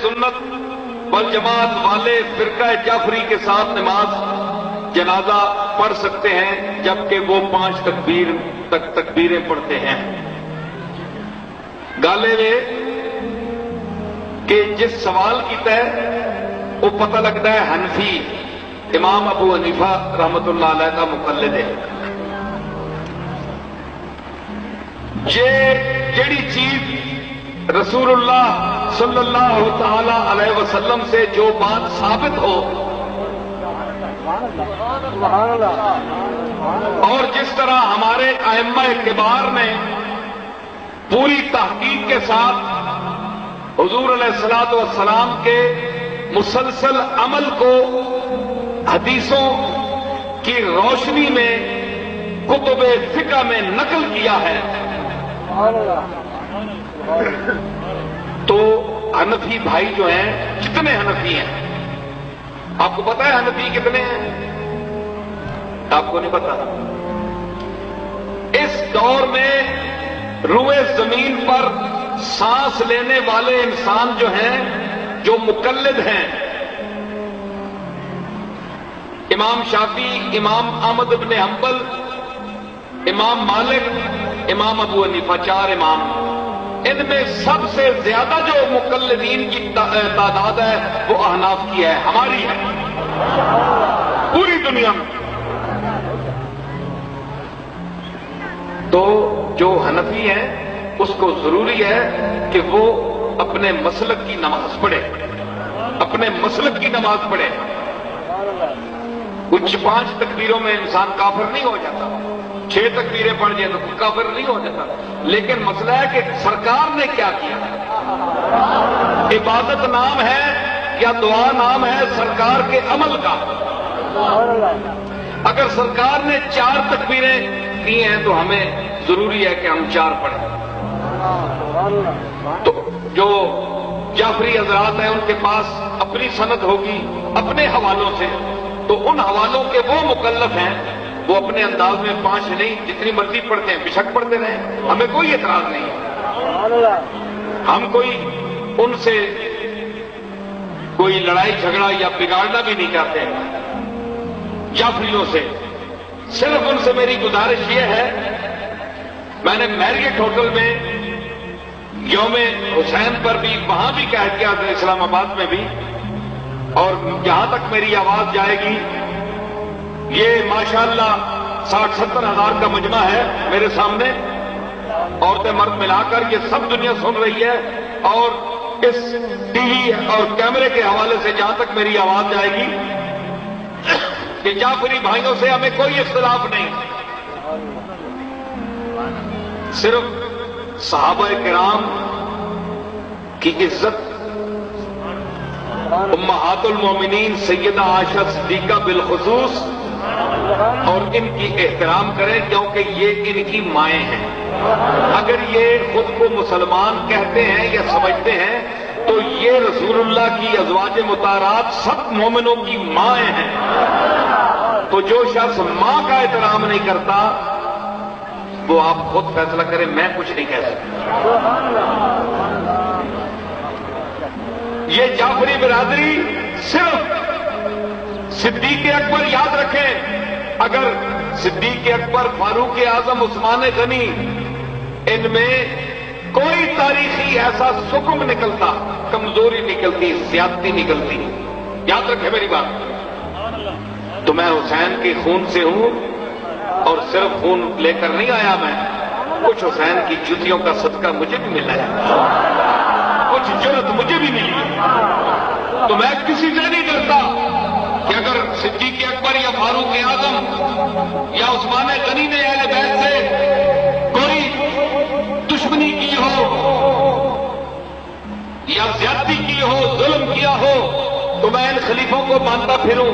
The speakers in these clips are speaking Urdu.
سنت والجماعت والے فرقہ جعفری کے ساتھ نماز جنازہ پڑھ سکتے ہیں جبکہ وہ 5 تکبیر تک تکبیریں پڑھتے ہیں. گالے میں کہ جس سوال کی طے وہ پتہ لگتا ہے حنفی امام ابو حنیفہ رحمت اللہ علیہ کا مقلد ہے. جیڑی چیز رسول اللہ صلی اللہ تعالی علیہ وسلم سے جو بات ثابت ہو اور جس طرح ہمارے ائمہ کبار نے پوری تحقیق کے ساتھ حضور علیہ الصلوۃ والسلام کے مسلسل عمل کو حدیثوں کی روشنی میں کتب فقہ میں نقل کیا ہے تو حنفی بھائی جو ہیں کتنے حنفی ہیں آپ کو پتا ہے حنفی کتنے ہیں؟ آپ کو نہیں پتا. اس دور میں روئے زمین پر سانس لینے والے انسان جو ہیں جو مقلد ہیں امام شافعی، امام احمد بن حنبل، امام مالک، امام ابو حنیفہ، 4 امام. ان میں سب سے زیادہ جو مقلدین کی تعداد ہے وہ احناف کی ہے، ہماری ہے پوری دنیا میں. تو جو حنفی ہیں اس کو ضروری ہے کہ وہ اپنے مسلک کی نماز پڑھے، اپنے مسلک کی نماز پڑھے. کچھ 5 تکبیروں میں انسان کافر نہیں ہو جاتا، 6 تکبیریں پڑھ جائے تو کافر نہیں ہو جاتا. لیکن مسئلہ ہے کہ سرکار نے کیا کیا. عبادت نام ہے یا دعا نام ہے سرکار کے عمل کا. اگر سرکار نے 4 تکبیریں کی ہیں تو ہمیں ضروری ہے کہ ہم 4 پڑھیں. تو جو جعفری حضرات ہیں ان کے پاس اپنی سند ہوگی اپنے حوالوں سے، تو ان حوالوں کے وہ مکلف ہیں وہ اپنے انداز میں 5 نہیں جتنی مرضی پڑھتے ہیں، بشک پڑھتے رہیں، ہمیں کوئی اعتراض نہیں ہے. ہم کوئی ان سے کوئی لڑائی جھگڑا یا بگاڑنا بھی نہیں چاہتے جعفریوں سے. صرف ان سے میری گزارش یہ ہے، میں نے میریٹ ہوٹل میں یوم حسین پر بھی وہاں بھی کہہ کیا تھا، اسلام آباد میں بھی، اور جہاں تک میری آواز جائے گی یہ ماشاءاللہ 60-70 ہزار کا مجمع ہے میرے سامنے، عورتیں مرد ملا کر، یہ سب دنیا سن رہی ہے. اور اس ٹی وی اور کیمرے کے حوالے سے جہاں تک میری آواز جائے گی کہ جعفری بھائیوں سے ہمیں کوئی اختلاف نہیں، صرف صحابہ کرام کی عزت، امہات المومنین سیدہ عائشہ صدیقہ بالخصوص، اور ان کی احترام کریں کیونکہ یہ ان کی مائیں ہیں. اگر یہ خود کو مسلمان کہتے ہیں یا سمجھتے ہیں تو یہ رسول اللہ کی ازواج مطہرات سب مومنوں کی مائیں ہیں. تو جو شخص ماں کا احترام نہیں کرتا وہ آپ خود فیصلہ کریں، میں کچھ نہیں کہہ سکتا. یہ جعفری برادری صرف صدیق اکبر یاد رکھیں، اگر صدیق اکبر، فاروق اعظم، عثمان غنی، ان میں کوئی تاریخی ایسا سکم نکلتا، کمزوری نکلتی، زیادتی نکلتی، یاد رکھیں میری بات، تو میں حسین کے خون سے ہوں، اور صرف خون لے کر نہیں آیا میں، کچھ حسین کی جوتیوں کا صدقہ مجھے بھی ملا ہے، کچھ جرت مجھے بھی ملی ہے. تو میں کسی سے نہیں ڈرتا کہ اگر صدیق اکبر یا فاروق اعظم یا عثمان غنی نے اہل بیت سے کوئی دشمنی کی ہو یا زیادتی کی ہو، ظلم کیا ہو، تو میں ان خلیفوں کو مانتا پھروں،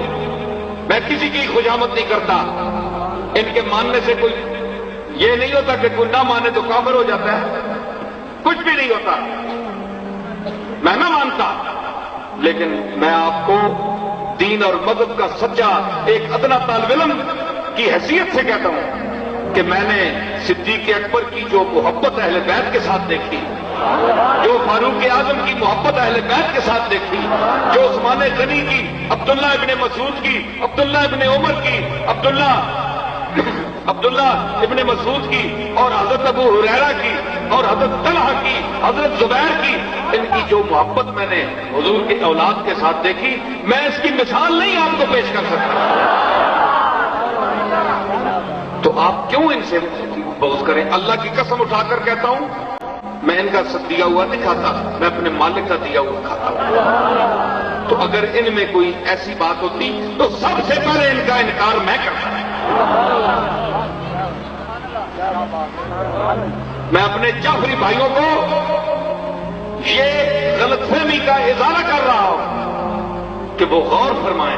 میں کسی کی خوشامد نہیں کرتا. ان کے ماننے سے کوئی یہ نہیں ہوتا کہ کوئی نہ مانے تو کافر ہو جاتا ہے، کچھ بھی نہیں ہوتا. میں نہ مانتا، لیکن میں آپ کو دین اور مذہب کا سچا ایک ادنا طالب علم کی حیثیت سے کہتا ہوں کہ میں نے صدیق اکبر کی جو محبت اہل بیت کے ساتھ دیکھی جو فاروق اعظم کی محبت اہل بیت کے ساتھ دیکھی، جو عثمان غنی کی، عبداللہ ابن مسعود کی، عبداللہ ابن عمر کی، عبداللہ ابن مسعود کی، اور حضرت ابو ہریرہ کی، اور حضرت طلحہ کی، حضرت زبیر کی، ان کی جو محبت میں نے حضور کی اولاد کے ساتھ دیکھی، میں اس کی مثال نہیں آپ کو پیش کر سکتا۔ تو آپ کیوں ان سے بغض کریں؟ اللہ کی قسم اٹھا کر کہتا ہوں، میں ان کا دیا ہوا نہیں کھاتا، میں اپنے مالک کا دیا ہوا کھاتا ہوں۔ تو اگر ان میں کوئی ایسی بات ہوتی تو سب سے پہلے ان کا انکار میں کرتا۔ میں اپنے جعفری بھائیوں کو یہ غلط فہمی کا اظہار کر رہا ہوں کہ وہ غور فرمائیں